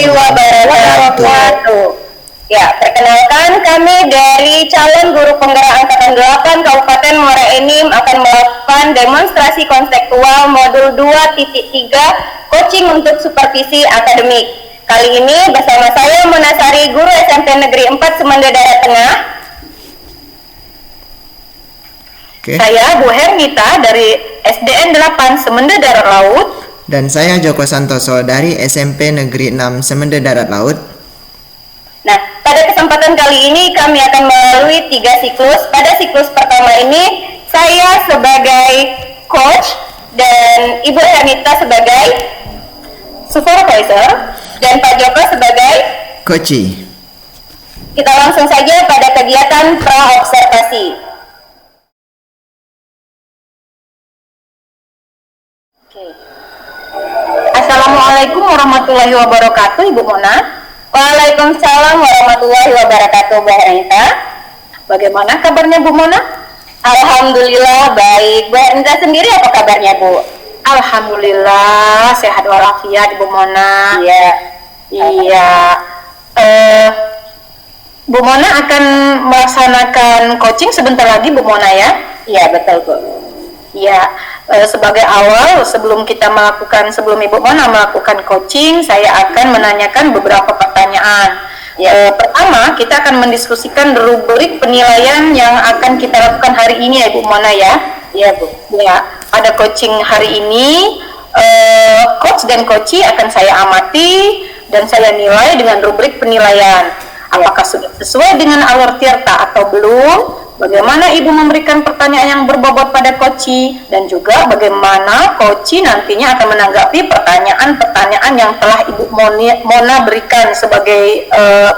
wabarakatuh. Ya, perkenalkan kami dari calon guru penggerak angkatan 8 Kabupaten Muara Enim akan melakukan demonstrasi konseptual modul 2.3 coaching untuk supervisi akademik. Kali ini bersama saya Munasari, guru SMP Negeri 4 Semende Darat Tengah. Saya Bu Hernita dari SDN 8 Semende Darat Laut. Dan saya Joko Santoso dari SMP Negeri 6 Semende Darat Laut. Nah, pada kesempatan kali ini kami akan melalui 3 siklus. Pada siklus pertama ini, saya sebagai coach dan Ibu Hernita sebagai supervisor dan Pak Joko sebagai coachee. Kita langsung saja pada kegiatan pra-observasi. Assalamualaikum warahmatullahi wabarakatuh, Ibu Mona. Waalaikumsalam warahmatullahi wabarakatuh, Bu Hernita. Bagaimana kabarnya Bu Mona? Alhamdulillah baik. Bu Hernita sendiri apa kabarnya, Bu? Alhamdulillah sehat walafiat, Ibu Mona. Iya. Bu Mona akan melaksanakan coaching sebentar lagi, Bu Mona ya? Iya, betul, Bu. Iya. Sebagai awal, sebelum Ibu Mona melakukan coaching, saya akan menanyakan beberapa pertanyaan. Pertama, kita akan mendiskusikan rubrik penilaian yang akan kita lakukan hari ini ya, Ibu Mona ya. Iya, Bu. Ya, pada coaching hari ini, coach dan coachee akan saya amati dan saya nilai dengan rubrik penilaian. Apakah sudah sesuai dengan alur tirta atau belum? Bagaimana Ibu memberikan pertanyaan yang berbobot pada coachee, dan juga bagaimana coachee nantinya akan menanggapi pertanyaan-pertanyaan yang telah Ibu Mona berikan sebagai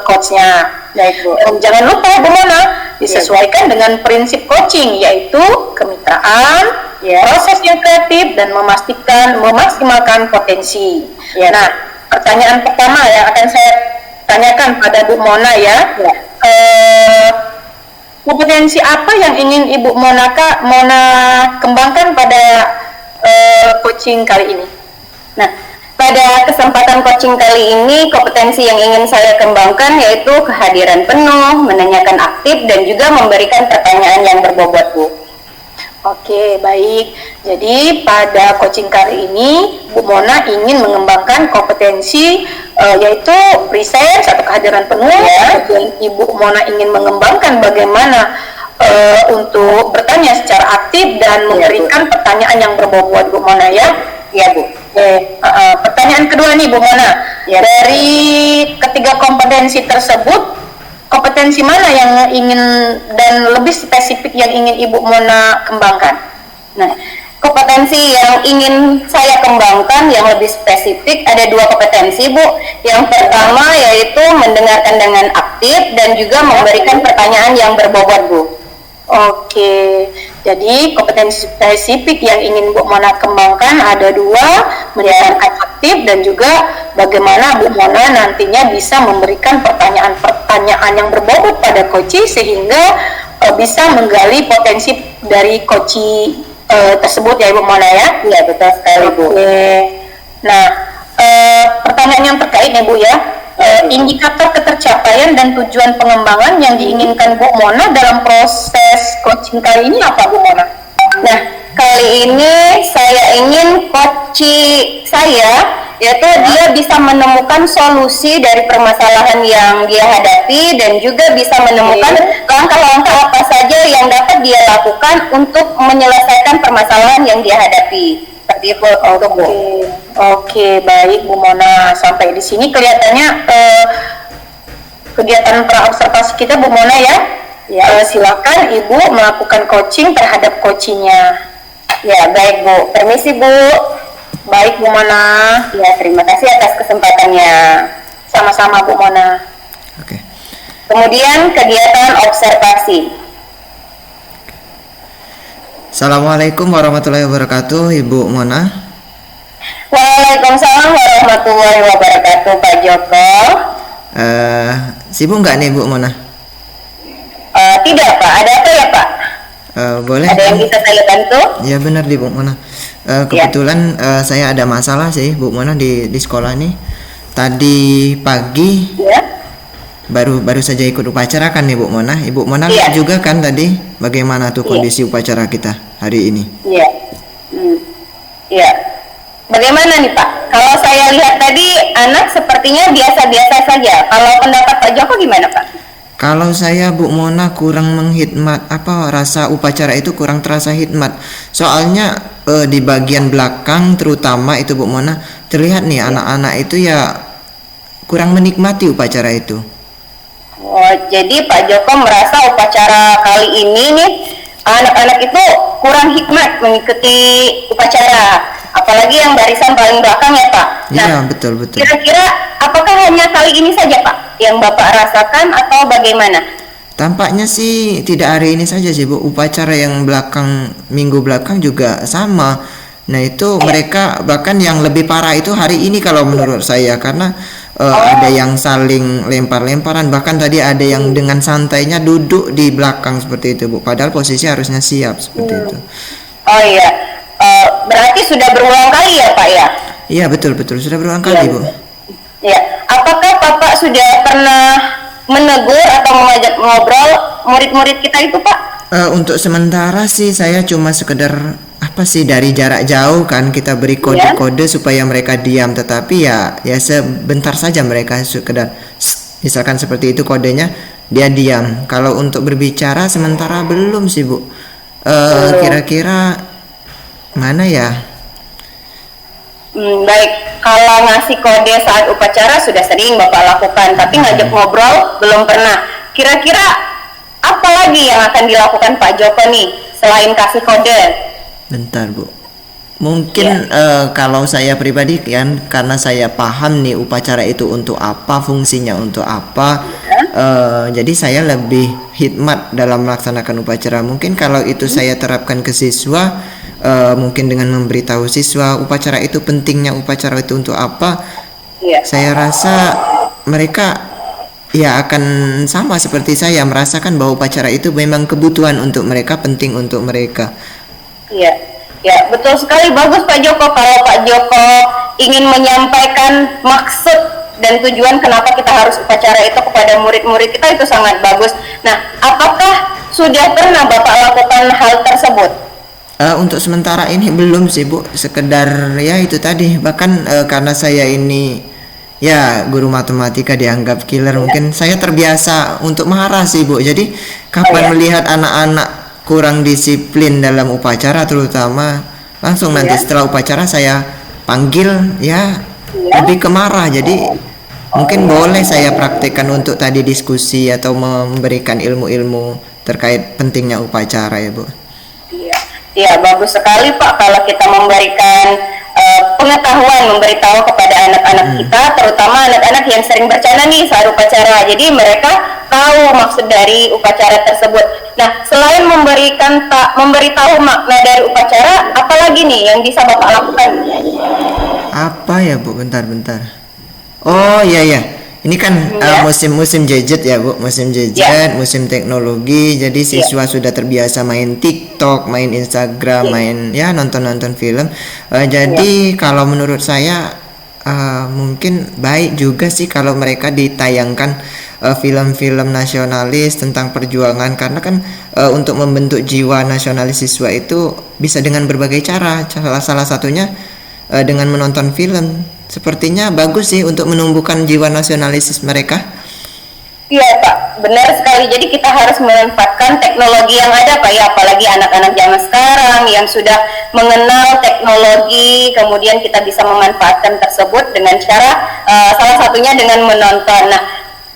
coachnya. Baik, Bu. Dan jangan lupa Bu Mona, disesuaikan dengan prinsip coaching, yaitu kemitraan, proses yang kreatif, dan memaksimalkan potensi. Nah, pertanyaan pertama yang akan saya tanyakan pada Bu Mona ya. Kompetensi apa yang ingin Ibu Mona kembangkan pada coaching kali ini? Nah, pada kesempatan coaching kali ini, kompetensi yang ingin saya kembangkan yaitu kehadiran penuh, menanyakan aktif, dan juga memberikan pertanyaan yang berbobot, Bu. Oke, baik. Jadi pada coaching kali ini, Bu Mona ingin mengembangkan kompetensi yaitu presence atau kehadiran penuh. Dan Ibu Mona ingin mengembangkan bagaimana untuk bertanya secara aktif dan memberikan pertanyaan yang berbobot, Bu Mona ya. Iya, Bu. Pertanyaan kedua nih, Bu Mona. Dari ketiga kompetensi tersebut, kompetensi mana yang ingin dan lebih spesifik yang ingin Ibu Mona kembangkan? Nah, kompetensi yang ingin saya kembangkan yang lebih spesifik ada 2 kompetensi, Bu. Yang pertama yaitu mendengarkan dengan aktif dan juga memberikan pertanyaan yang berbobot, Bu. Oke, jadi kompetensi spesifik yang ingin Bu Mona kembangkan ada 2, mendengarkan aktif dan juga bagaimana Bu Mona nantinya bisa memberikan pertanyaan-pertanyaan yang berbobot pada coachee sehingga bisa menggali potensi dari coachee tersebut ya, Ibu Mona ya. Iya, betul sekali, Bu. Nah, pertanyaan yang terkait nih, Bu ya. Indikator ketercapaian dan tujuan pengembangan yang diinginkan Bu Mona dalam proses coaching kali ini apa, Bu Mona? Nah, kali ini saya ingin coachee saya yaitu dia bisa menemukan solusi dari permasalahan yang dia hadapi dan juga bisa menemukan langkah-langkah apa saja yang dapat dia lakukan untuk menyelesaikan permasalahan yang dia hadapi. Seperti itu, Bu. Oke, baik Bu Mona. Sampai di sini kelihatannya kegiatan pra-observasi kita, Bu Mona ya. Silakan Ibu melakukan coaching terhadap coachee-nya. Ya, baik, Bu. Permisi, Bu. Baik, Bu Mona. Ya, terima kasih atas kesempatannya. Sama-sama, Bu Mona. Oke. Kemudian kegiatan observasi. Assalamualaikum warahmatullahi wabarakatuh, Ibu Mona. Waalaikumsalam warahmatullahi wabarakatuh, Pak Joko. Sibuk nggak nih, Bu Mona? Tidak, Pak. Ada apa ya, Pak? Boleh. Ada yang bisa saya bantu? Ya benar, Bu Mona. Kebetulan saya ada masalah sih, Bu Mona, di sekolah nih. tadi pagi Ya. baru saja ikut upacara kan Ibu Mona. Ibu Mona Iya. lihat juga kan tadi bagaimana tuh kondisi upacara kita hari ini. Iya. Iya. Bagaimana nih Pak? Kalau saya lihat tadi anak sepertinya biasa-biasa saja. Kalau pendapat Pak Joko gimana Pak? Kalau saya Bu Mona kurang menghikmat, rasa upacara itu kurang terasa hikmat. Soalnya di bagian belakang terutama itu Bu Mona terlihat nih anak-anak itu ya kurang menikmati upacara itu. Oh, jadi Pak Joko merasa upacara kali ini nih anak-anak itu kurang hikmat mengikuti upacara, apalagi yang barisan paling belakang ya Pak. Iya, betul. Kira-kira apakah hanya kali ini saja Pak yang Bapak rasakan atau bagaimana? Tampaknya sih tidak hari ini saja sih Bu, upacara yang minggu belakang juga sama. Nah itu mereka bahkan yang lebih parah itu hari ini kalau menurut saya, karena ada yang saling lempar-lemparan, bahkan tadi ada yang dengan santainya duduk di belakang seperti itu Bu, padahal posisi harusnya siap seperti itu. Oh iya, berarti sudah berulang kali ya Pak ya? Iya betul sudah berulang kali Bu. Ya, apakah Bapak sudah pernah menegur atau mengajak ngobrol murid-murid kita itu Pak? Untuk sementara sih saya cuma sekedar dari jarak jauh kan kita beri kode-kode supaya mereka diam, tetapi ya sebentar saja mereka sekedar misalkan seperti itu kodenya, dia diam. Kalau untuk berbicara sementara belum sih Bu. Kira-kira mana ya? Baik, kalau ngasih kode saat upacara sudah sering Bapak lakukan, tapi ngajak ngobrol belum pernah. Kira-kira apa lagi yang akan dilakukan Pak Joko nih selain kasih kode? Bentar Bu, mungkin kalau saya pribadi kan, karena saya paham nih upacara itu untuk apa, fungsinya untuk apa, jadi saya lebih hikmat dalam melaksanakan upacara. Mungkin kalau itu saya terapkan ke siswa, mungkin dengan memberitahu siswa upacara itu pentingnya, upacara itu untuk apa, saya rasa mereka ya akan sama seperti saya, merasakan bahwa upacara itu memang kebutuhan untuk mereka, penting untuk mereka. Iya, ya betul sekali, bagus Pak Joko. Kalau Pak Joko ingin menyampaikan maksud dan tujuan kenapa kita harus upacara itu kepada murid-murid kita, itu sangat bagus. Nah, apakah sudah pernah Bapak lakukan hal tersebut? Untuk sementara ini belum sih Bu, sekedar ya itu tadi. Bahkan karena saya ini ya guru matematika dianggap killer, mungkin saya terbiasa untuk marah sih Bu. Jadi kapan melihat anak-anak kurang disiplin dalam upacara terutama, langsung nanti setelah upacara saya panggil lebih kemarah. Jadi mungkin boleh saya praktekkan untuk tadi diskusi atau memberikan ilmu-ilmu terkait pentingnya upacara ya Bu. Iya, bagus sekali Pak kalau kita memberikan pengetahuan, memberitahu kepada anak-anak kita, terutama anak-anak yang sering bercanda nih saat upacara. Jadi mereka tahu maksud dari upacara tersebut. Nah, selain memberitahu makna dari upacara, apalagi nih yang bisa Bapak lakukan? Apa ya Bu? Bentar. Oh iya. Ini kan musim gadget ya Bu, musim gadget, musim teknologi. Jadi siswa sudah terbiasa main TikTok, main Instagram, main nonton film. Jadi kalau menurut saya mungkin baik juga sih kalau mereka ditayangkan film-film nasionalis tentang perjuangan, karena kan untuk membentuk jiwa nasionalis siswa itu bisa dengan berbagai cara. Salah satunya dengan menonton film. Sepertinya bagus sih untuk menumbuhkan jiwa nasionalis mereka. Iya Pak, benar sekali. Jadi kita harus memanfaatkan teknologi yang ada Pak ya, apalagi anak-anak zaman sekarang yang sudah mengenal teknologi, kemudian kita bisa memanfaatkan tersebut dengan cara salah satunya dengan menonton. Nah,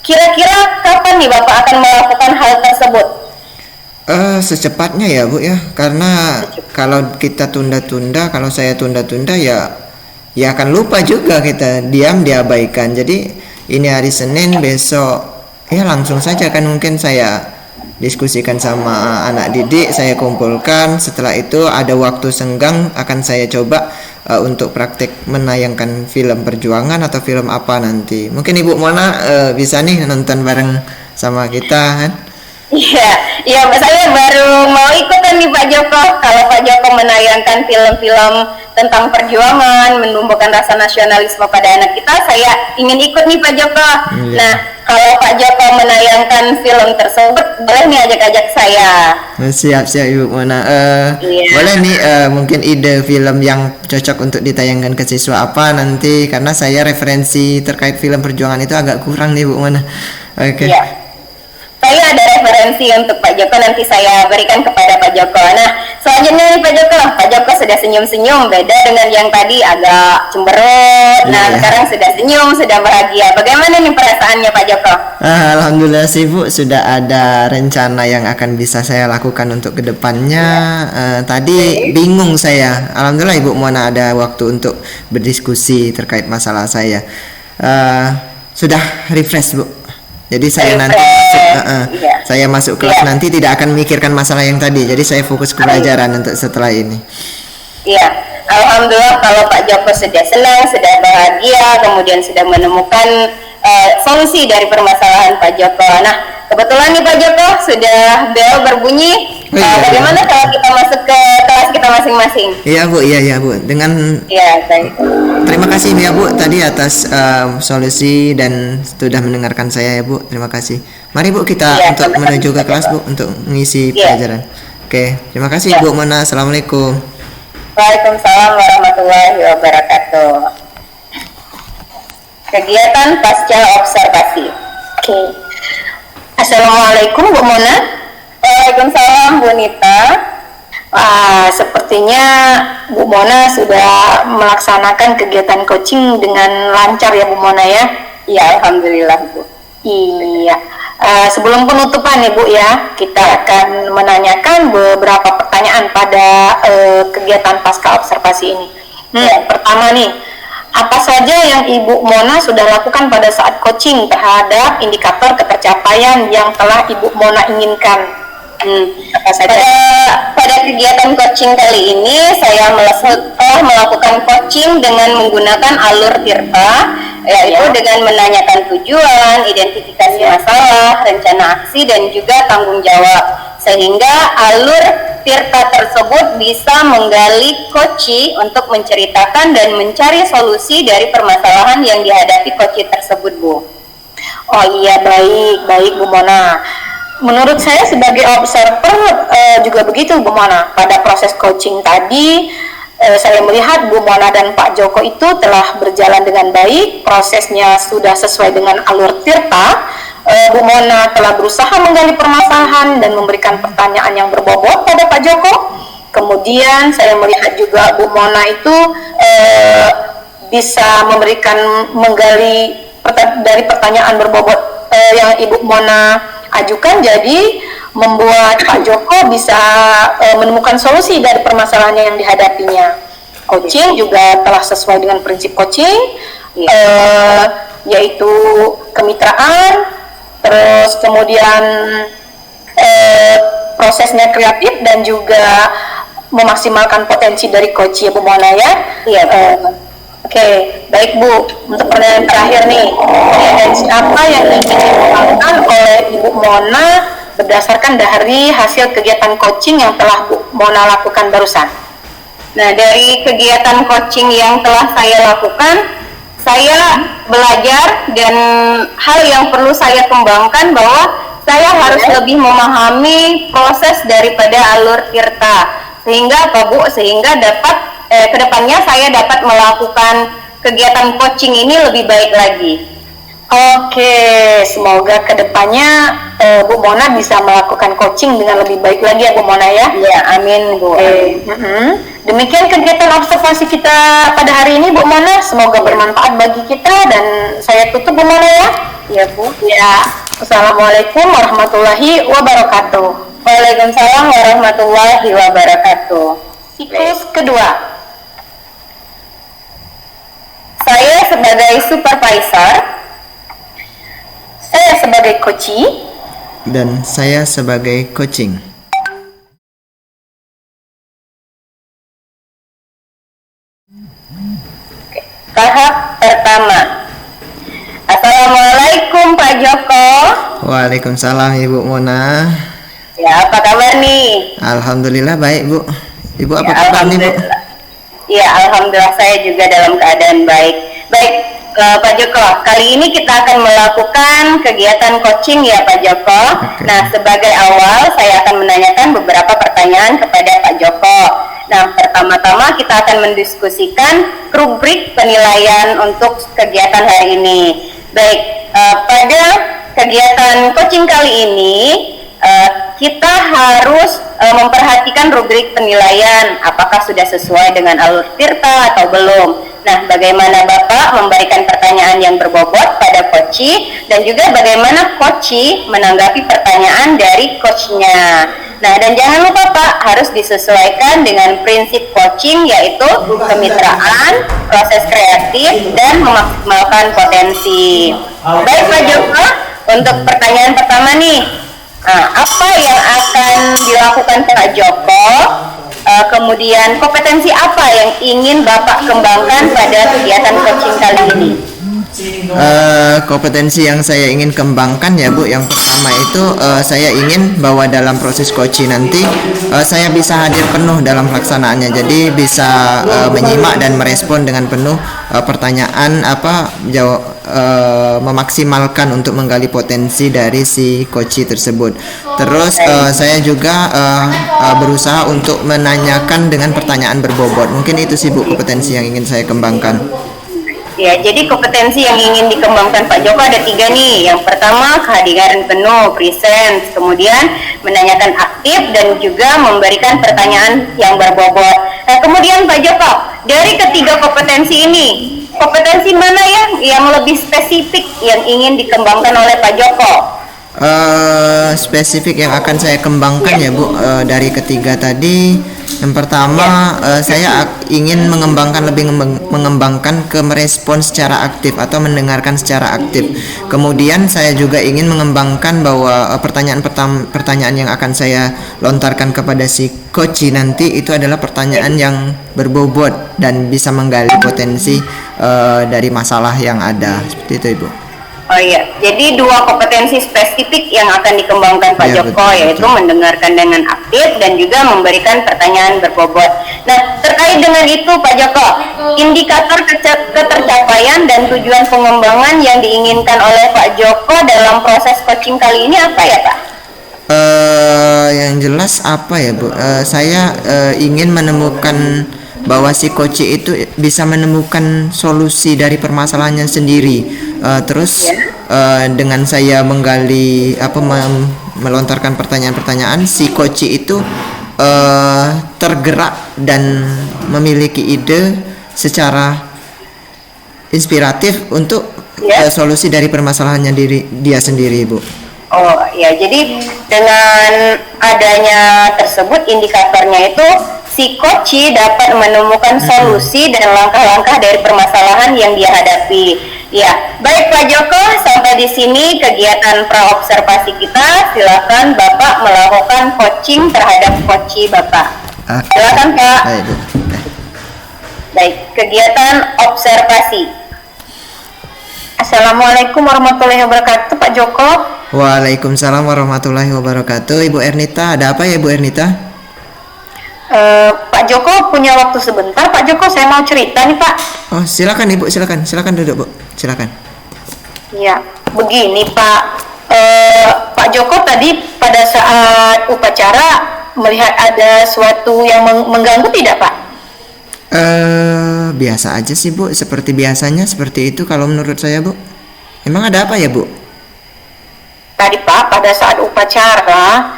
kira-kira kapan nih Bapak akan melakukan hal tersebut? Secepatnya ya Bu ya, karena kalau kita tunda-tunda, kalau saya tunda-tunda ya akan lupa juga, kita diabaikan. Jadi ini hari Senin, besok ya langsung saja kan mungkin saya diskusikan sama anak didik, saya kumpulkan. Setelah itu ada waktu senggang akan saya coba untuk praktek menayangkan film perjuangan atau film apa nanti. Mungkin Ibu Mona bisa nih nonton bareng sama kita kan? Iya, saya baru mau ikutan nih Pak Joko. Kalau Pak Joko menayangkan film-film tentang perjuangan, menumbuhkan rasa nasionalisme pada anak kita, saya ingin ikut nih Pak Joko. Nah, kalau Pak Joko menayangkan film tersebut, boleh nih ajak-ajak saya. Siap Ibu Mona. Boleh nih mungkin ide film yang cocok untuk ditayangkan ke siswa apa nanti, karena saya referensi terkait film perjuangan itu agak kurang nih Bu Mona. Oke. Iya. Saya ada referensi untuk Pak Joko, nanti saya berikan kepada Pak Joko. Nah, selanjutnya nih Pak Joko sudah senyum-senyum, beda dengan yang tadi agak cemberut. Nah, sekarang sudah senyum, sudah bahagia. Bagaimana nih perasaannya Pak Joko? Alhamdulillah sih Bu, sudah ada rencana yang akan bisa saya lakukan untuk kedepannya. Tadi bingung saya. Alhamdulillah Ibu Mona ada waktu untuk berdiskusi terkait masalah saya. Sudah refresh Bu. Jadi saya nanti saya masuk kelas nanti tidak akan memikirkan masalah yang tadi. Jadi saya fokus ke pelajaran untuk setelah ini. Iya, alhamdulillah kalau Pak Joko sudah senang, sudah bahagia, kemudian sudah menemukan solusi dari permasalahan Pak Joko. Nah, kebetulan nih Pak Joko sudah bel berbunyi. Bagaimana kalau kita masuk ke kelas kita masing-masing? Iya Bu, iya Bu. Terima kasih ya Bu tadi atas solusi dan sudah mendengarkan saya ya Bu. Terima kasih. Mari Bu kita untuk menuju ke kelas Bu untuk mengisi pelajaran. Oke, terima kasih Bu Mona. Assalamualaikum. Waalaikumsalam warahmatullahi wabarakatuh. Kegiatan pasca observasi. Oke. Assalamualaikum Bu Mona. Waalaikumsalam Bu Nita. Sepertinya Bu Mona sudah melaksanakan kegiatan coaching dengan lancar ya Bu Mona ya? Iya, alhamdulillah Bu. Iya. Sebelum penutupan nih Bu ya, kita akan menanyakan beberapa pertanyaan pada kegiatan pasca observasi ini. Pertama nih, apa saja yang Ibu Mona sudah lakukan pada saat coaching terhadap indikator ketercapaian yang telah Ibu Mona inginkan? Apa saja? Pada kegiatan coaching kali ini saya melakukan coaching dengan menggunakan alur Tirta, yaitu dengan menanyakan tujuan, identifikasi masalah, rencana aksi, dan juga tanggung jawab, sehingga alur Tirta tersebut bisa menggali coachi untuk menceritakan dan mencari solusi dari permasalahan yang dihadapi coachi tersebut, Bu. Oh iya, baik Bu Mona. Menurut saya sebagai observer juga begitu Bu Mona. Pada proses coaching tadi saya melihat Bu Mona dan Pak Joko itu telah berjalan dengan baik. Prosesnya sudah sesuai dengan alur Tirta. Bu Mona telah berusaha menggali permasalahan dan memberikan pertanyaan yang berbobot pada Pak Joko. Kemudian saya melihat juga Bu Mona itu bisa menggali dari pertanyaan berbobot yang Ibu Mona ajukan, jadi membuat Pak Joko bisa menemukan solusi dari permasalahannya yang dihadapinya. Coaching juga telah sesuai dengan prinsip coaching, yaitu kemitraan, terus kemudian prosesnya kreatif dan juga memaksimalkan potensi dari coach ya Bu Mona ya. Oke, baik Bu. Untuk pertanyaan terakhir nih, potensi apa yang ingin dikembangkan oleh Ibu Mona berdasarkan dari hasil kegiatan coaching yang telah Bu Mona lakukan barusan? Nah, dari kegiatan coaching yang telah saya lakukan, saya belajar dan hal yang perlu saya kembangkan bahwa saya harus lebih memahami proses daripada alur Tirta, sehingga apa Bu? Sehingga dapat kedepannya saya dapat melakukan kegiatan coaching ini lebih baik lagi. Oke, semoga kedepannya Bu Mona bisa melakukan coaching dengan lebih baik lagi ya Bu Mona ya. Ya, amin Bu. Demikian kegiatan observasi kita pada hari ini Bu Mona. Semoga bermanfaat bagi kita dan saya tutup Bu Mona ya. Ya Bu. Ya, Assalamualaikum warahmatullahi wabarakatuh. Waalaikumsalam warahmatullahi wabarakatuh. Siklus kedua. Saya sebagai supervisor, saya sebagai coachee, dan saya sebagai coaching. Tahap pertama. Assalamualaikum Pak Joko. Waalaikumsalam Ibu Mona. Ya, apa kabar nih? Alhamdulillah baik Bu. Ibu apa Ya, kabar nih Bu? Ya, alhamdulillah saya juga dalam keadaan baik. Baik, Pak Joko, kali ini kita akan melakukan kegiatan coaching ya Pak Joko. Nah, sebagai awal saya akan menanyakan beberapa pertanyaan kepada Pak Joko. Nah, pertama-tama kita akan mendiskusikan rubrik penilaian untuk kegiatan hari ini. Baik, pada kegiatan coaching kali ini kita harus memperhatikan rubrik penilaian apakah sudah sesuai dengan alur tirta atau belum. Nah, bagaimana Bapak memberikan pertanyaan yang berbobot pada coachi dan juga bagaimana coachi menanggapi pertanyaan dari coachnya. Nah, dan jangan lupa Pak, harus disesuaikan dengan prinsip coaching yaitu kemitraan, proses kreatif, dan memaksimalkan potensi. Baik Pak Joko, untuk pertanyaan pertama nih, apa yang akan dilakukan Pak Joko? Kemudian kompetensi apa yang ingin Bapak kembangkan pada kegiatan coaching kali ini? Kompetensi yang saya ingin kembangkan ya Bu, yang pertama itu saya ingin bahwa dalam proses coaching nanti saya bisa hadir penuh dalam pelaksanaannya, jadi bisa menyimak dan merespon dengan penuh pertanyaan memaksimalkan untuk menggali potensi dari si coach tersebut. Terus saya juga berusaha untuk menanyakan dengan pertanyaan berbobot. Mungkin itu sih Bu kompetensi yang ingin saya kembangkan. Ya, jadi kompetensi yang ingin dikembangkan Pak Joko ada 3 nih. Yang pertama, kehadiran penuh, presence. Kemudian, menanyakan aktif dan juga memberikan pertanyaan yang berbobot. Nah, kemudian Pak Joko, dari ketiga kompetensi ini, kompetensi mana yang lebih spesifik yang ingin dikembangkan oleh Pak Joko? Spesifik yang akan saya kembangkan ya Bu, dari ketiga tadi, yang pertama saya ingin mengembangkan ke merespon secara aktif atau mendengarkan secara aktif. Kemudian saya juga ingin mengembangkan bahwa pertanyaan yang akan saya lontarkan kepada si coach nanti itu adalah pertanyaan yang berbobot dan bisa menggali potensi dari masalah yang ada. Seperti itu Ibu. Oh iya, jadi 2 kompetensi spesifik yang akan dikembangkan Pak Joko, yaitu mendengarkan dengan aktif dan juga memberikan pertanyaan berbobot. Nah, terkait dengan itu Pak Joko, indikator ketercapaian dan tujuan pengembangan yang diinginkan oleh Pak Joko dalam proses coaching kali ini apa ya Pak? Yang jelas apa ya Bu? Saya ingin menemukan bahwa si coach itu bisa menemukan solusi dari permasalahannya sendiri. Terus dengan saya menggali melontarkan pertanyaan-pertanyaan, si coach itu tergerak dan memiliki ide secara inspiratif untuk solusi dari permasalahannya dia sendiri, Bu. Oh ya, jadi dengan adanya tersebut indikatornya itu si coach dapat menemukan solusi dan langkah-langkah dari permasalahan yang dia hadapi. Ya, baik Pak Joko, sampai di sini kegiatan praobservasi kita. Silakan Bapak melakukan coaching terhadap coach Bapak. Silakan Pak. Baik, kegiatan observasi. Assalamualaikum warahmatullahi wabarakatuh, Pak Joko. Waalaikumsalam warahmatullahi wabarakatuh. Ibu Ernita, ada apa ya Ibu Ernita? Pak Joko punya waktu sebentar. Pak Joko, saya mau cerita nih Pak. Oh, silakan Ibu, silakan duduk Bu, silakan. Ya, begini Pak. Pak Joko tadi pada saat upacara melihat ada suatu yang mengganggu tidak Pak? Biasa aja sih Bu, seperti biasanya seperti itu kalau menurut saya Bu. Emang ada apa ya Bu? Tadi Pak, pada saat upacara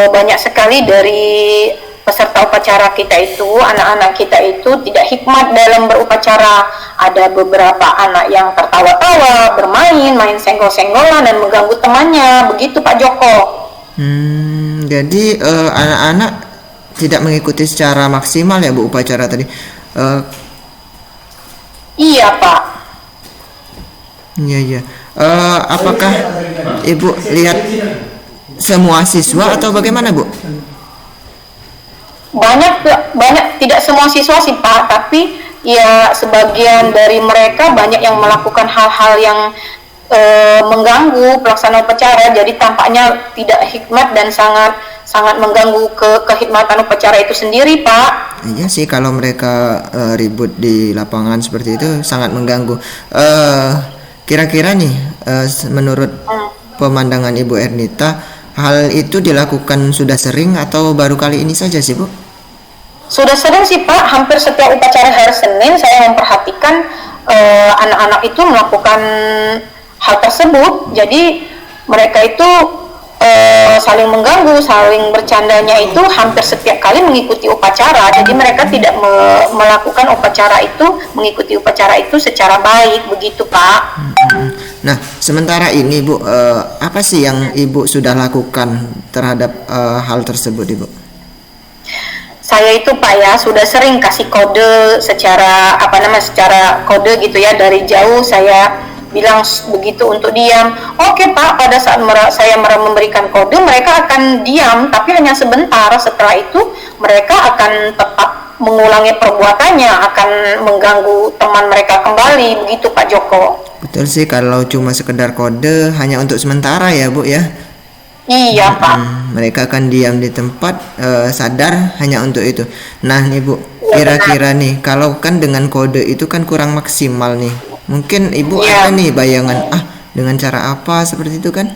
banyak sekali dari peserta upacara kita itu, anak-anak kita itu tidak hikmat dalam berupacara. Ada beberapa anak yang tertawa-tawa, main senggol-senggolan dan mengganggu temannya. Begitu Pak Joko. Jadi anak-anak tidak mengikuti secara maksimal ya Bu upacara tadi. Iya Pak. Iya. Apakah Ibu lihat semua siswa atau bagaimana Bu? Banyak tidak semua siswa sih Pak, tapi ya sebagian dari mereka banyak yang melakukan hal-hal yang mengganggu pelaksanaan upacara, jadi tampaknya tidak hikmat dan sangat sangat mengganggu kehikmatan upacara itu sendiri, Pak. Iya sih, kalau mereka ribut di lapangan seperti itu sangat mengganggu. Kira-kira nih, menurut pemandangan Ibu Ernita, hal itu dilakukan sudah sering atau baru kali ini saja sih, Bu? Sudah sering sih, Pak. Hampir setiap upacara hari Senin saya memperhatikan anak-anak itu melakukan hal tersebut. Jadi mereka itu saling mengganggu, saling bercandanya itu hampir setiap kali mengikuti upacara. Jadi mereka tidak melakukan upacara itu, mengikuti upacara itu secara baik, begitu, Pak. Nah, sementara ini, Bu, apa sih yang Ibu sudah lakukan terhadap hal tersebut, Ibu? Saya itu, Pak, ya sudah sering kasih kode secara secara kode gitu ya, dari jauh saya bilang begitu untuk diam. Oke, Pak, pada saat saya memberikan kode, mereka akan diam, tapi hanya sebentar. Setelah itu mereka akan tetap mengulangi perbuatannya, akan mengganggu teman mereka kembali, begitu, Pak Joko. Betul sih, kalau cuma sekedar kode hanya untuk sementara ya, Bu ya. Iya, Pak. Mereka akan diam di tempat, sadar hanya untuk itu. Nah nih, Bu, kira-kira nih, kalau kan dengan kode itu kan kurang maksimal nih. Mungkin Ibu ada nih bayangan, dengan cara apa seperti itu kan?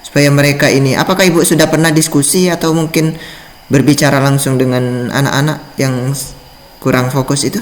Supaya mereka ini, apakah Ibu sudah pernah diskusi atau mungkin berbicara langsung dengan anak-anak yang kurang fokus itu?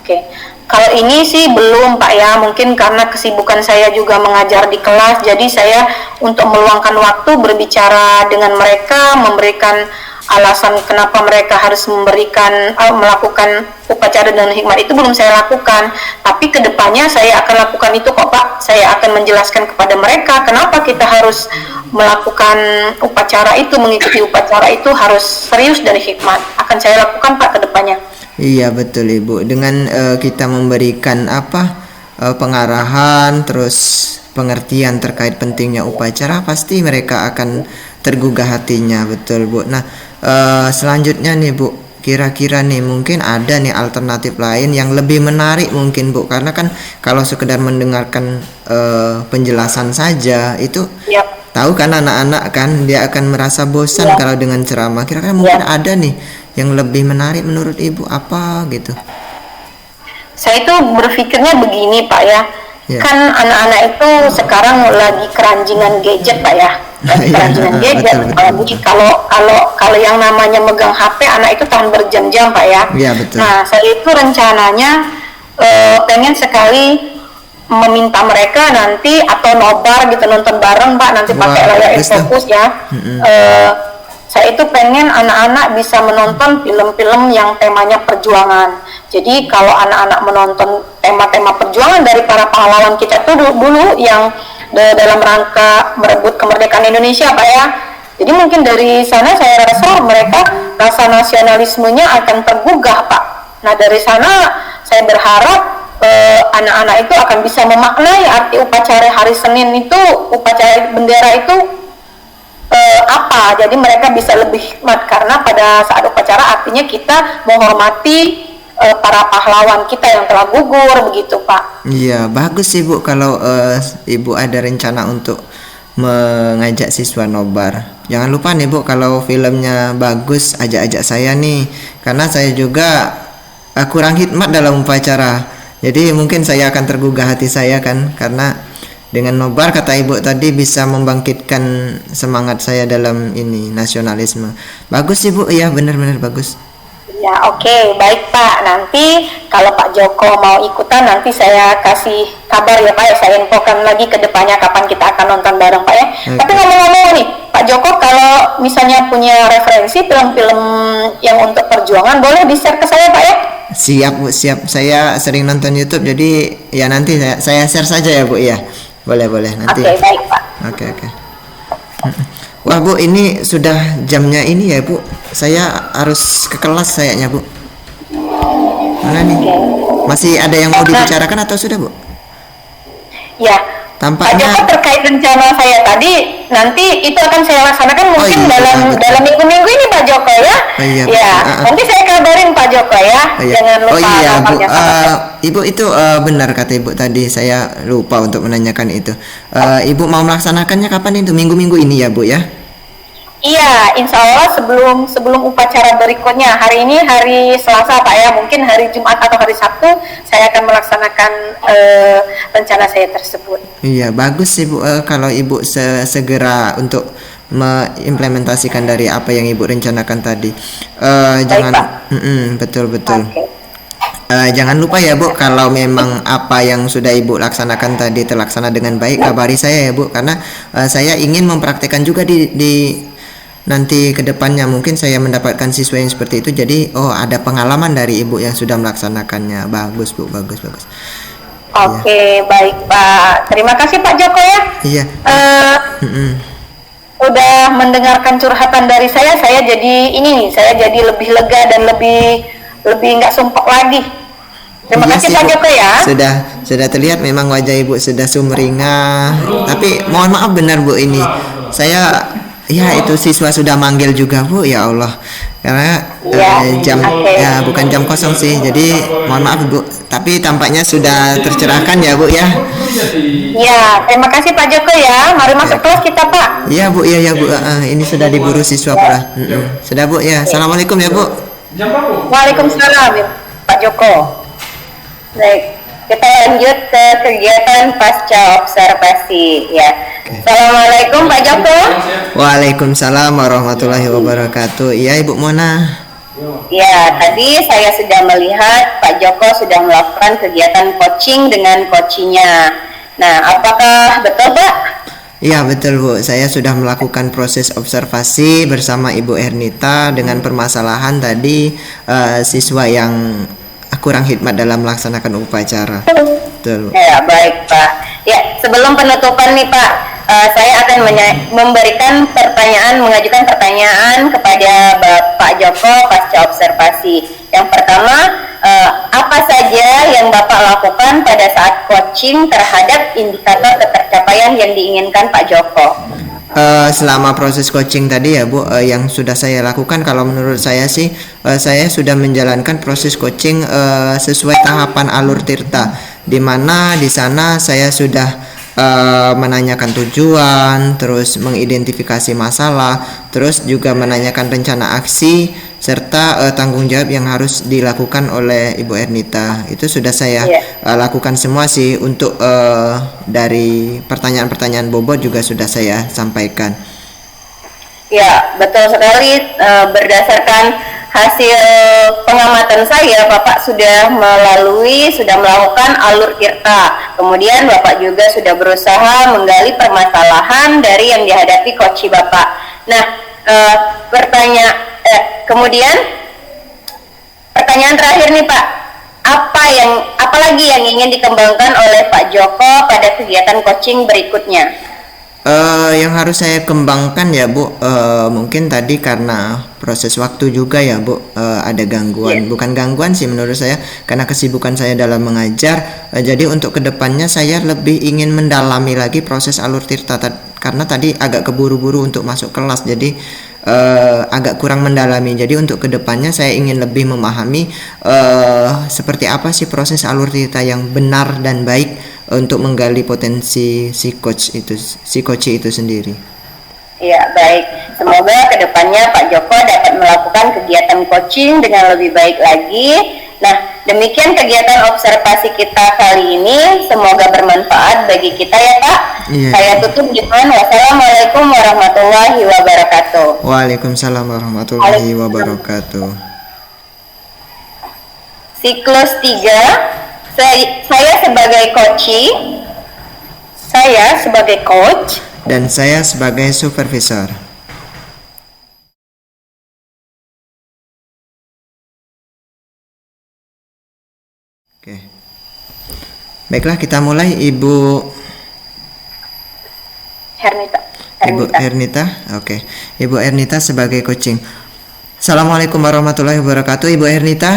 Oke. Kalau ini sih belum, Pak, ya, mungkin karena kesibukan saya juga mengajar di kelas, jadi saya untuk meluangkan waktu berbicara dengan mereka, memberikan alasan kenapa mereka harus melakukan upacara dengan hikmat itu belum saya lakukan. Tapi kedepannya saya akan lakukan itu kok, Pak. Saya akan menjelaskan kepada mereka kenapa kita harus melakukan upacara itu, mengikuti upacara itu harus serius dan hikmat. Akan saya lakukan, Pak, kedepannya. Iya, betul, Ibu. Dengan kita memberikan pengarahan, terus pengertian terkait pentingnya upacara, pasti mereka akan tergugah hatinya, betul, Bu. Nah, selanjutnya nih, Bu, kira-kira nih mungkin ada nih alternatif lain yang lebih menarik mungkin, Bu, karena kan kalau sekedar mendengarkan penjelasan saja itu tahu kan anak-anak kan dia akan merasa bosan kalau dengan ceramah. Kira-kira mungkin ada nih yang lebih menarik menurut Ibu apa gitu? Saya itu berpikirnya begini, Pak, ya. Kan anak-anak itu sekarang lagi keranjingan gadget, Pak, ya. Keranjingan gadget. Apalagi kalau yang namanya megang HP, anak itu tahan berjam-jam, Pak, ya. Iya, betul. Nah, saya itu rencananya pengen sekali meminta mereka nanti atau nobar gitu, nonton bareng, Pak, nanti pakai layar fokus ya. Saya itu pengen anak-anak bisa menonton film-film yang temanya perjuangan. Jadi kalau anak-anak menonton tema-tema perjuangan dari para pahlawan kita tuh dulu yang dalam rangka merebut kemerdekaan Indonesia, Pak, ya. Jadi mungkin dari sana saya rasa mereka rasa nasionalismenya akan tergugah, Pak. Nah, dari sana saya berharap anak-anak itu akan bisa memaknai arti upacara hari Senin itu, upacara bendera itu apa. Jadi mereka bisa lebih hikmat karena pada saat upacara artinya kita menghormati para pahlawan kita yang telah gugur, begitu, Pak. Iya, bagus sih, Bu, kalau Ibu ada rencana untuk mengajak siswa nobar. Jangan lupa nih, Bu, kalau filmnya bagus ajak-ajak saya nih, karena saya juga kurang hikmat dalam upacara. Jadi mungkin saya akan tergugah hati saya kan, karena dengan nobar kata Ibu tadi bisa membangkitkan semangat saya dalam ini nasionalisme. Bagus sih, Bu, ya, benar-benar bagus. Ya, oke, baik, Pak. Nanti kalau Pak Joko mau ikutan, nanti saya kasih kabar ya, Pak, ya. Saya infokan lagi ke depannya kapan kita akan nonton bareng, Pak, ya. Tapi ngomong-ngomong nih, Pak Joko, kalau misalnya punya referensi film-film yang untuk perjuangan, boleh di-share ke saya, Pak, ya? Siap, Bu, siap. Saya sering nonton YouTube, jadi ya nanti saya share saja ya, Bu, ya. Boleh nanti. Oke, baik, Pak. Oke. Wah, Bu, ini sudah jamnya ini ya, Bu. Saya harus ke kelas sayangnya, Bu. Mana nih? Masih ada yang mau dibicarakan atau sudah, Bu? Ya. Tampaknya Pak Joko terkait rencana saya tadi, nanti itu akan saya laksanakan mungkin dalam minggu-minggu ini, Pak Joko, ya. Nanti saya kabarin Pak Joko, ya. Jangan lupa. Bu. Ibu itu benar kata Ibu tadi, saya lupa untuk menanyakan itu. Ibu mau melaksanakannya kapan itu? Minggu-minggu ini ya, Bu, ya? Iya, insya Allah sebelum upacara berikutnya. Hari ini hari Selasa Pak ya, mungkin hari Jumat atau hari Sabtu saya akan melaksanakan rencana saya tersebut. Iya, bagus sih Bu, kalau Ibu segera untuk mengimplementasikan dari apa yang Ibu rencanakan tadi. Jangan, Pak. Betul. Oke. Jangan lupa ya Bu, kalau memang apa yang sudah Ibu laksanakan tadi terlaksana dengan baik, kabari saya ya Bu, karena saya ingin mempraktekkan juga di nanti ke depannya. Mungkin saya mendapatkan siswa yang seperti itu, jadi ada pengalaman dari Ibu yang sudah melaksanakannya. Bagus Bu, bagus. Oke, baik Pak. Terima kasih Pak Joko ya. Iya. Udah mendengarkan curhatan dari saya jadi saya jadi lebih lega dan lebih nggak sumpek lagi. Terima Iya kasih sih, Pak Bu. Joko ya. Sudah terlihat memang wajah Ibu sudah sumringah. Tapi mohon maaf benar Bu, ini saya itu siswa sudah manggil juga Bu, ya Allah. Karena jam ya bukan jam kosong sih. Jadi mohon maaf Bu, tapi tampaknya sudah tercerahkan ya Bu ya. Ya, terima kasih Pak Joko ya. Mari masuk kelas kita Pak. Iya Bu, iya Bu. Ini sudah diburu siswa pula. Sudah Bu ya. Assalamualaikum ya Bu. Waalaikumsalam Pak Joko. Baik, kita lanjut ke kegiatan pasca observasi ya. Assalamualaikum Pak Joko. Waalaikumsalam warahmatullahi wabarakatuh. Iya Ibu Mona. Ya, tadi saya sudah melihat Pak Joko sudah melakukan kegiatan coaching dengan coachingnya. Nah, apakah betul Pak? Iya betul Bu, saya sudah melakukan proses observasi bersama Ibu Ernita dengan permasalahan tadi siswa yang kurang hikmat dalam melaksanakan upacara. Betul Bu. Ya, baik Pak. Ya, sebelum penutupan nih Pak, saya akan mengajukan pertanyaan kepada Bapak Joko pasca observasi. Yang pertama, apa saja yang Bapak lakukan pada saat coaching terhadap indikator ketercapaian yang diinginkan Pak Joko? Selama proses coaching tadi ya Bu, yang sudah saya lakukan, kalau menurut saya sih saya sudah menjalankan proses coaching sesuai tahapan alur tirta, di mana di sana saya sudah menanyakan tujuan, terus mengidentifikasi masalah, terus juga menanyakan rencana aksi serta tanggung jawab yang harus dilakukan oleh Ibu Ernita. Itu sudah saya lakukan semua sih. Untuk dari pertanyaan-pertanyaan bobot juga sudah saya sampaikan. Ya, betul sekali. Berdasarkan hasil pengamatan saya, Bapak sudah melakukan alur tirta. Kemudian Bapak juga sudah berusaha menggali permasalahan dari yang dihadapi coach Bapak. Nah, kemudian pertanyaan terakhir nih Pak, apa lagi yang ingin dikembangkan oleh Pak Joko pada kegiatan coaching berikutnya? Yang harus saya kembangkan ya Bu, mungkin tadi karena proses waktu juga ya Bu, ada gangguan, bukan gangguan sih menurut saya, karena kesibukan saya dalam mengajar. Jadi untuk kedepannya saya lebih ingin mendalami lagi proses alur tirta, karena tadi agak keburu-buru untuk masuk kelas, jadi agak kurang mendalami. Jadi untuk kedepannya saya ingin lebih memahami seperti apa sih proses alur tirta yang benar dan baik untuk menggali potensi si coach itu sendiri. Ya, baik. Semoga kedepannya Pak Joko dapat melakukan kegiatan coaching dengan lebih baik lagi. Nah, demikian kegiatan observasi kita kali ini. Semoga bermanfaat bagi kita ya Pak. Iya. Saya tutup dengan wassalamualaikum warahmatullahi wabarakatuh. Waalaikumsalam warahmatullahi wabarakatuh. Siklus 3. Saya sebagai coach dan saya sebagai supervisor. Oke. Baiklah, kita mulai Ibu Ernita. Oke. Ibu Ernita sebagai coaching. Assalamualaikum warahmatullahi wabarakatuh. Ibu Ernita,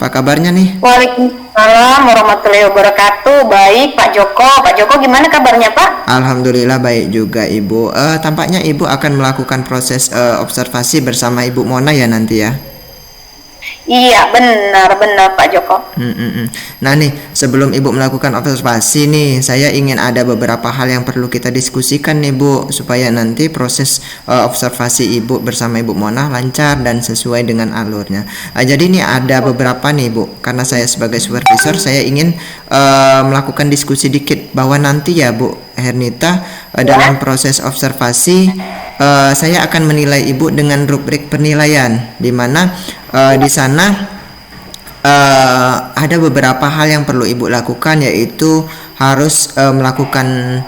apa kabarnya nih? Waalaikumsalam warahmatullahi wabarakatuh. Baik Pak Joko. Pak Joko gimana kabarnya Pak? Alhamdulillah baik juga Ibu. Tampaknya Ibu akan melakukan proses observasi bersama Ibu Mona ya nanti ya? Iya, benar Pak Joko. Nah nih, sebelum Ibu melakukan observasi nih, saya ingin ada beberapa hal yang perlu kita diskusikan nih Bu, supaya nanti proses observasi Ibu bersama Ibu Mona lancar dan sesuai dengan alurnya. Jadi ini ada beberapa nih Bu, karena saya sebagai supervisor, saya ingin melakukan diskusi dikit bahwa nanti ya Bu Hernita, dalam proses observasi saya akan menilai Ibu dengan rubrik penilaian, di mana di sana ada beberapa hal yang perlu Ibu lakukan, yaitu harus melakukan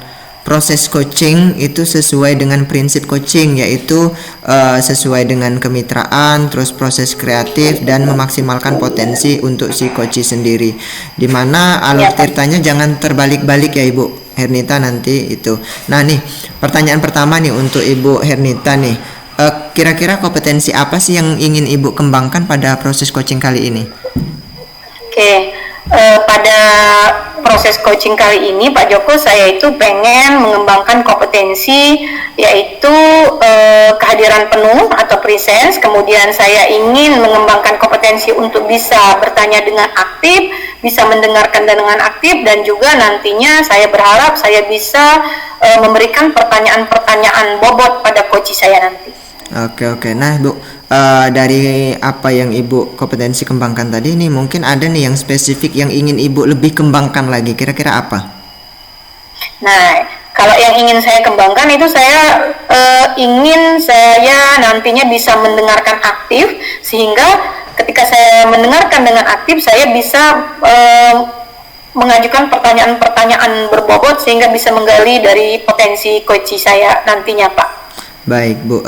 proses coaching itu sesuai dengan prinsip coaching, yaitu sesuai dengan kemitraan, terus proses kreatif dan memaksimalkan potensi untuk si coach sendiri, dimana alur tirtanya jangan terbalik-balik ya Ibu Hernita nanti itu. Nah nih, pertanyaan pertama nih untuk Ibu Hernita nih, kira-kira kompetensi apa sih yang ingin Ibu kembangkan pada proses coaching kali ini? Oke, pada proses coaching kali ini Pak Joko, saya itu pengen mengembangkan kompetensi, yaitu kehadiran penuh atau presence. Kemudian saya ingin mengembangkan kompetensi untuk bisa bertanya dengan aktif, bisa mendengarkan dengan aktif, dan juga nantinya saya berharap saya bisa memberikan pertanyaan-pertanyaan bobot pada coach saya nanti. Oke. Nah Bu, dari apa yang Ibu kompetensi kembangkan tadi nih, mungkin ada nih yang spesifik yang ingin Ibu lebih kembangkan lagi, kira-kira apa? Nah, kalau yang ingin saya kembangkan itu saya ingin saya nantinya bisa mendengarkan aktif, sehingga ketika saya mendengarkan dengan aktif, saya bisa mengajukan pertanyaan-pertanyaan berbobot sehingga bisa menggali dari potensi coach saya nantinya Pak. Baik Bu,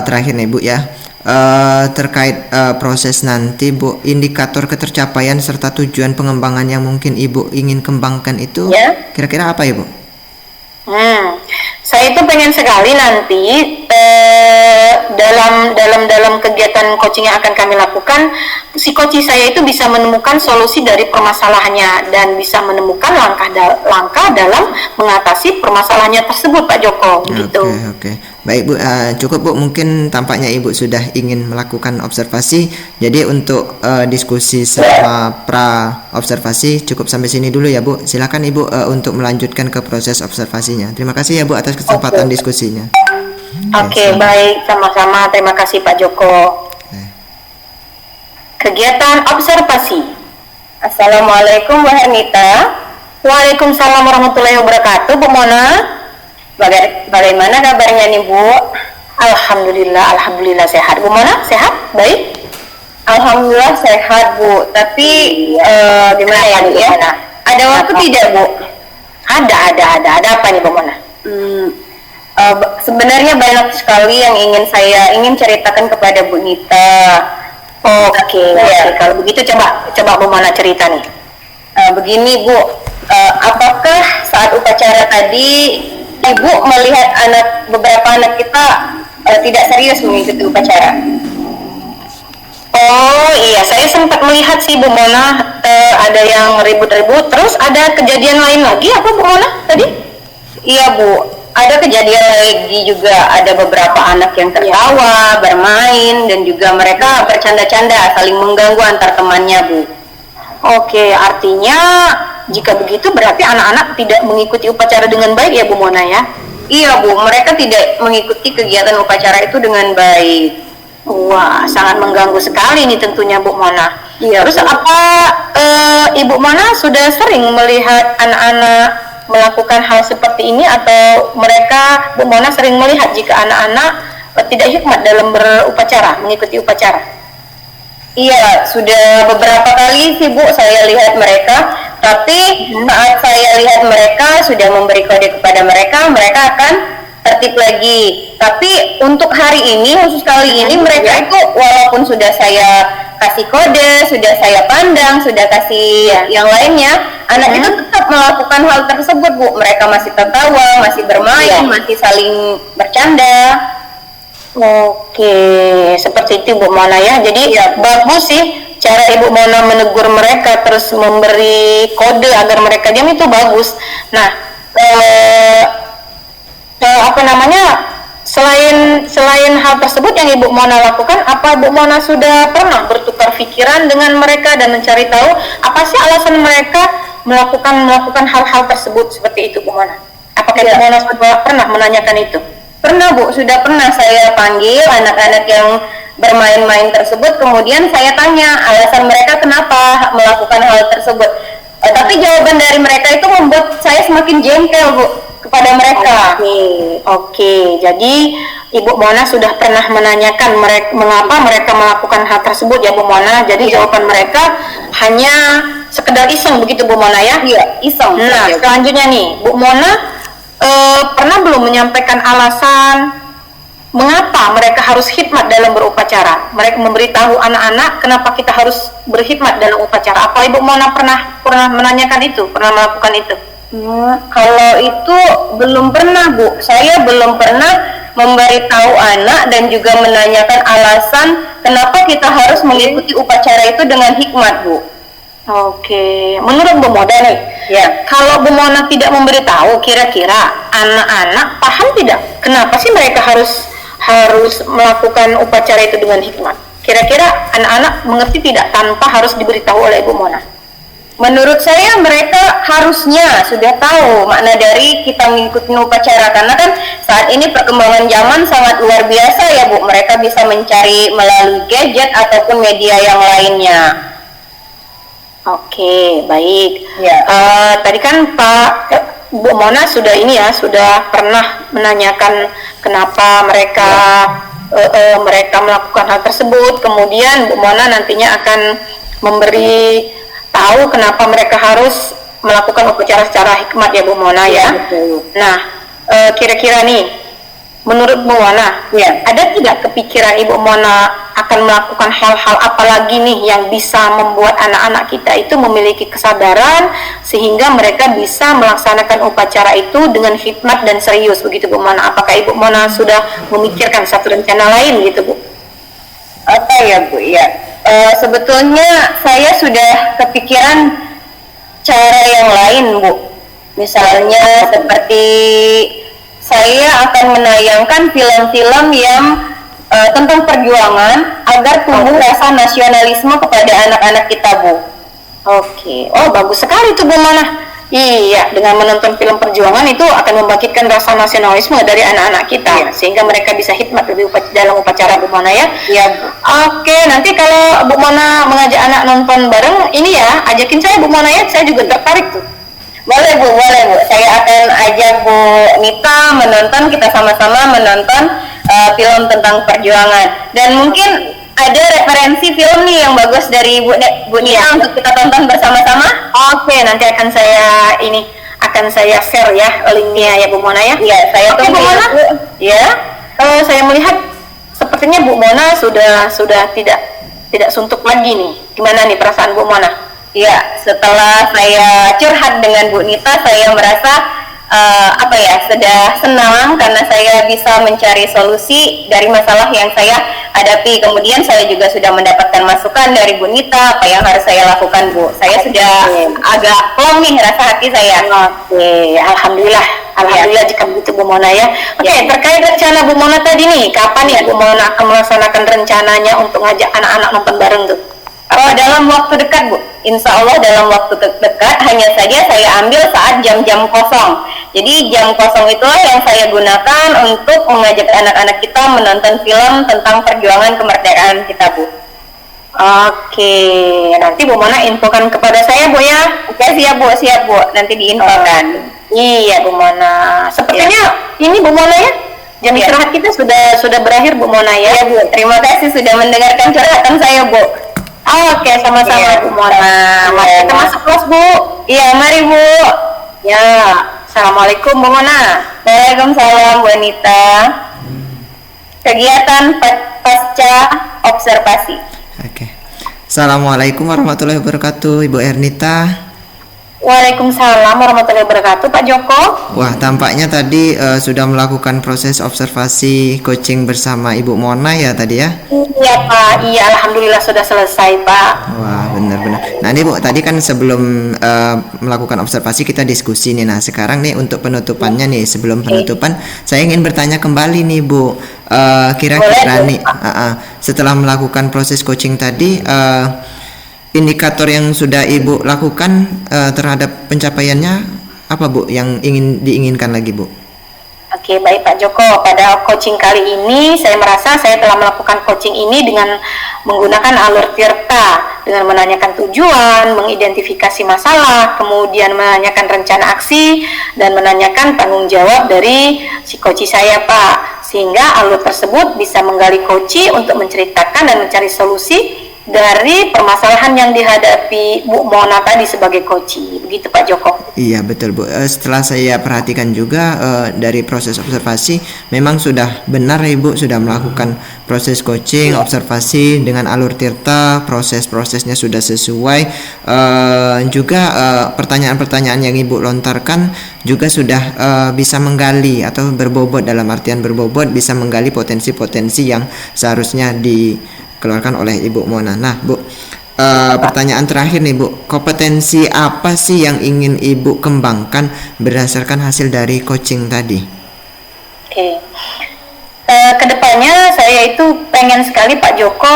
terakhir nih Bu ya, terkait proses nanti Bu, indikator ketercapaian serta tujuan pengembangan yang mungkin Ibu ingin kembangkan itu kira-kira apa ya Bu? Saya itu pengen sekali nanti dalam kegiatan coaching yang akan kami lakukan, si coach saya itu bisa menemukan solusi dari permasalahannya dan bisa menemukan langkah dalam mengatasi permasalahannya tersebut Pak Joko. Gitu. Oke. Baik Bu, cukup Bu, mungkin tampaknya Ibu sudah ingin melakukan observasi. Jadi untuk diskusi selama pra observasi cukup sampai sini dulu ya Bu. Silakan Ibu untuk melanjutkan ke proses observasinya. Terima kasih ya Bu atas kesempatan diskusinya. Oke, baik, sama-sama. Terima kasih Pak Joko. Kegiatan observasi. Assalamualaikum Bu Hernita. Waalaikumsalam warahmatullahi wabarakatuh, Bu Mona. Bagaimana kabarnya nih Bu? Alhamdulillah sehat. Bu Mona sehat? Baik? Alhamdulillah sehat Bu. Tapi gimana ya Bu ya? Ada waktu tidak Bu? Ada apa nih Bu Mona? Sebenarnya banyak sekali yang saya ingin ceritakan kepada Bu Nita. Oke. Kalau begitu coba Bu Mona cerita nih. Begini Bu, apakah saat upacara tadi Ibu melihat beberapa anak kita tidak serius mengikuti upacara? Oh iya, saya sempat melihat sih Bu Mona, ada yang ribut-ribut. Terus ada kejadian lain lagi apa Bu Mona tadi? Iya Bu, ada kejadian lagi juga, ada beberapa anak yang tertawa, bermain, dan juga mereka bercanda-canda, saling mengganggu antar temannya Bu. Oke, artinya jika begitu berarti anak-anak tidak mengikuti upacara dengan baik ya Bu Mona ya? Iya Bu, mereka tidak mengikuti kegiatan upacara itu dengan baik. Wah, sangat mengganggu sekali nih tentunya Bu Mona. Iya. Terus apa Ibu Mona sudah sering melihat anak-anak melakukan hal seperti ini, atau mereka Bu Mona sering melihat jika anak-anak tidak hikmat dalam berupacara, mengikuti upacara? Iya, sudah beberapa kali sih Bu saya lihat mereka, tapi saat saya lihat mereka sudah memberi kode kepada mereka, mereka akan tertib lagi. Tapi untuk hari ini, khusus kali ini, mereka itu walaupun sudah saya kasih kode, sudah saya pandang, sudah kasih yang lainnya, anak itu tetap melakukan hal tersebut Bu. Mereka masih tertawa, masih bermain, masih saling bercanda. Oke, seperti itu Bu Mona ya. Jadi bagus sih cara Ibu Mona menegur mereka, terus memberi kode agar mereka diam, itu bagus. Nah, selain hal tersebut yang Ibu Mona lakukan, apa Ibu Mona sudah pernah bertukar pikiran dengan mereka dan mencari tahu apa sih alasan mereka melakukan hal-hal tersebut seperti itu, Bu Mona? Apakah Ibu Mona sudah pernah menanyakan itu? Pernah Bu, sudah pernah saya panggil anak-anak yang bermain-main tersebut, kemudian saya tanya alasan mereka kenapa melakukan hal tersebut. Tapi jawaban dari mereka itu membuat saya semakin jengkel Bu kepada mereka. Oke. Jadi Ibu Mona sudah pernah menanyakan mengapa mereka melakukan hal tersebut ya Bu Mona. Jadi jawaban mereka hanya sekedar iseng begitu Bu Mona ya? Iya, iseng. Nah, selanjutnya nih, Bu Mona pernah belum menyampaikan alasan mengapa mereka harus khidmat dalam berupacara? Mereka memberitahu anak-anak kenapa kita harus berkhidmat dalam upacara. Apa Ibu Mona pernah menanyakan itu? Pernah melakukan itu? Kalau itu belum pernah Bu. Saya belum pernah memberitahu anak dan juga menanyakan alasan kenapa kita harus mengikuti upacara itu dengan hikmat Bu. Oke, menurut Bu Mona nih, Ya. kalau Bu Mona tidak memberitahu, kira-kira anak-anak paham tidak? Kenapa sih mereka harus melakukan upacara itu dengan hikmat? Kira-kira anak-anak mengerti tidak tanpa harus diberitahu oleh Ibu Mona? Menurut saya mereka harusnya sudah tahu makna dari kita mengikuti upacara, karena kan saat ini perkembangan zaman sangat luar biasa ya Bu. Mereka bisa mencari melalui gadget ataupun media yang lainnya. Oke, baik. Ya. Tadi kan Bu Mona sudah sudah pernah menanyakan kenapa mereka melakukan hal tersebut. Kemudian Bu Mona nantinya akan memberi tahu kenapa mereka harus melakukan upacara secara hikmat ya Bu Mona ya. Betul. Nah, kira-kira nih, menurut Bu Mona, ada tidak kepikiran Ibu Mona akan melakukan hal-hal apa lagi nih yang bisa membuat anak-anak kita itu memiliki kesadaran sehingga mereka bisa melaksanakan upacara itu dengan hikmat dan serius begitu Bu Mona? Apakah Ibu Mona sudah memikirkan satu rencana lain gitu Bu? Apa ya Bu? Ya, sebetulnya saya sudah kepikiran cara yang lain Bu. Misalnya seperti saya akan menayangkan film-film yang tentang perjuangan agar tumbuh rasa nasionalisme kepada anak-anak kita Bu. Oke, oh bagus sekali tuh Bu Mona. Iya, dengan menonton film perjuangan itu akan membangkitkan rasa nasionalisme dari anak-anak kita, sehingga mereka bisa hikmat lebih dalam upacara Bu Mona ya. Iya Bu. Oke, nanti kalau Bu Mona mengajak anak nonton bareng, ini ya, ajakin saya Bu Mona ya, saya juga tertarik tuh. Boleh Bu, boleh Bu. Saya akan ajak Bu Nita menonton, kita sama-sama menonton film tentang perjuangan. Dan mungkin ada referensi film nih yang bagus dari Bu Nita untuk kita tonton bersama-sama. Oke, nanti akan saya share ya linknya ya Bu Mona ya. Iya, saya Oke Bu Mona. Ya. Kalau saya melihat sepertinya Bu Mona sudah tidak suntuk lagi nih. Gimana nih perasaan Bu Mona? Ya, setelah saya curhat dengan Bu Nita, saya merasa sudah senang karena saya bisa mencari solusi dari masalah yang saya hadapi. Kemudian saya juga sudah mendapatkan masukan dari Bu Nita apa yang harus saya lakukan Bu. Saya sudah agak plong nih rasa hati saya. Oke, alhamdulillah jika begitu Bu Mona ya. Oke, terkait rencana Bu Mona tadi nih, kapan ya Bu Mona akan melaksanakan rencananya untuk ngajak anak-anak nonton bareng tuh? Dalam waktu dekat Bu, insya Allah dalam waktu dekat, hanya saja saya ambil saat jam-jam kosong. Jadi jam kosong itulah yang saya gunakan untuk mengajak anak-anak kita menonton film tentang perjuangan kemerdekaan kita Bu. Oke, nanti Bu Mona infokan kepada saya Bu ya. Oke, siap Bu, nanti diinfokan. Iya Bu Mona, sepertinya ini Bu Mona ya, jam istirahat kita sudah berakhir Bu Mona ya. Iya Bu, terima kasih sudah mendengarkan curhatan saya Bu. Oke, sama-sama Bu Mona. Mari kita masuk kelas Bu. Iya, mari Bu. Ya, assalamualaikum Bu Mona. Waalaikumsalam Bu Anita. Kegiatan pasca observasi. Oke. Assalamualaikum warahmatullahi wabarakatuh, Ibu Ernita. Waalaikumsalam warahmatullahi wabarakatuh, Pak Joko. Wah, tampaknya tadi sudah melakukan proses observasi coaching bersama Ibu Mona ya tadi ya? Iya Pak, iya alhamdulillah sudah selesai Pak. Wah, benar-benar. Nah ini Bu, tadi kan sebelum melakukan observasi kita diskusi nih. Nah sekarang nih untuk penutupannya nih, sebelum penutupan saya ingin bertanya kembali nih Bu, kira-kira Boleh, nih setelah melakukan proses coaching tadi, indikator yang sudah Ibu lakukan terhadap pencapaiannya apa Bu yang diinginkan lagi Bu? Oke, baik Pak Joko. Pada coaching kali ini, saya merasa saya telah melakukan coaching ini dengan menggunakan alur Tirta, dengan menanyakan tujuan, mengidentifikasi masalah, kemudian menanyakan rencana aksi, dan menanyakan tanggung jawab dari si coach saya Pak. Sehingga alur tersebut bisa menggali coach untuk menceritakan dan mencari solusi dari permasalahan yang dihadapi Bu Mona tadi sebagai coach. Begitu Pak Joko. Iya betul Bu. Setelah saya perhatikan juga dari proses observasi, memang sudah benar Ibu sudah melakukan proses coaching, observasi dengan alur Tirta, proses-prosesnya sudah sesuai. Juga pertanyaan-pertanyaan yang Ibu lontarkan juga sudah bisa menggali atau berbobot, dalam artian berbobot bisa menggali potensi-potensi yang seharusnya dikeluarkan oleh Ibu Mona. Nah Bu, pertanyaan terakhir nih Bu, kompetensi apa sih yang ingin Ibu kembangkan berdasarkan hasil dari coaching tadi? Oke. Kedepannya saya itu pengen sekali Pak Joko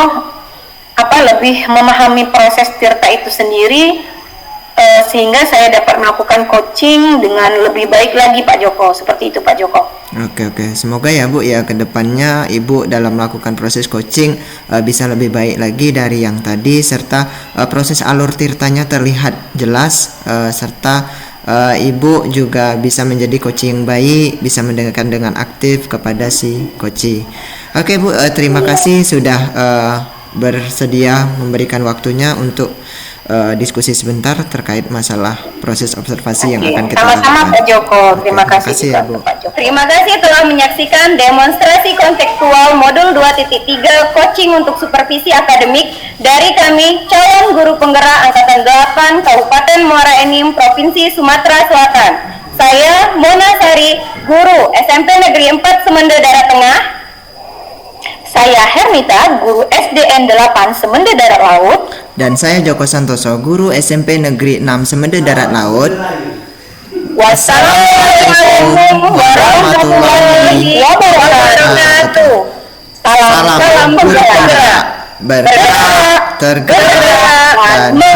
lebih memahami proses Tirta itu sendiri, sehingga saya dapat melakukan coaching dengan lebih baik lagi Pak Joko. Seperti itu Pak Joko. Oke, semoga ya Bu ya kedepannya Ibu dalam melakukan proses coaching bisa lebih baik lagi dari yang tadi, serta proses alur Tirtanya terlihat jelas, serta Ibu juga bisa menjadi coach yang baik, bisa mendengarkan dengan aktif kepada si coach. Oke Bu, terima kasih sudah bersedia memberikan waktunya untuk diskusi sebentar terkait masalah proses observasi yang akan kita lakukan. Sama-sama Pak Joko. Terima kasih ya Bu. Pak Joko. Terima kasih telah menyaksikan demonstrasi kontekstual modul 2.3 coaching untuk supervisi akademik dari kami calon guru penggerak angkatan 8 Kabupaten Muara Enim Provinsi Sumatera Selatan. Saya Mona Sari, guru SMP Negeri 4 Semende Darat Tengah. Saya Hermita, guru SDN 8 Semende Darat Laut. Dan saya Joko Santoso, guru SMP Negeri 6 Semende Darat Laut. Wassalamualaikum warahmatullahi wabarakatuh. Salam Salam bergerak, bergerak, bergerak, tergerak, dan